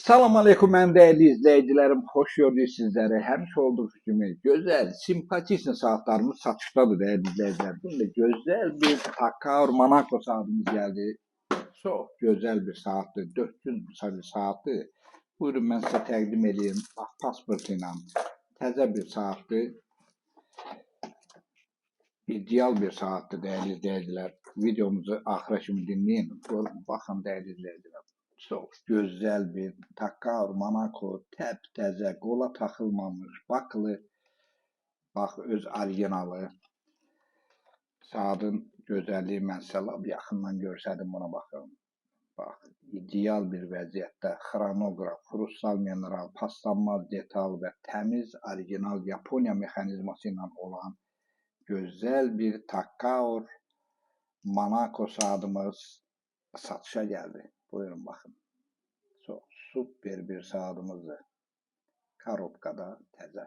Salam aleyküm mənim dəyərli izləyicilərim, xoş gördük sizləri. Həmişə olduğu kimi gözəl, simpatik saatlarımız satışdadır dəyərli izləyicilər. Bugün də gözəl bir Takar Monaco saatımız gəldi. Çox gözəl bir saatdır, 400 saatdır. Buyurun mən sizə təqdim edeyim. Bax, pasportu ilə təzə bir saatdır. İdeal bir saatdır dəyərli izləyicilər. Videomuzu axıra kimi dinləyin. Baxın dəyərli izləyicilər. Çox gözəl bir Takar Monaco təptəzə, qola taxılmamış, baklı, bax öz orijinalı. Saatın gözəlliyi mən sizə yaxından göstərdim, buna baxın. Bax, ideal bir vəziyyətdə xronoqraf, xrustal mineral, paslanmaz detal və təmiz orijinal Yaponiya mexanizması ilə olan gözəl bir Takar Monaco saatımız satışa gəldi. Buyurun baxın. Çok süper bir saatımızdır. Karobkada təzə.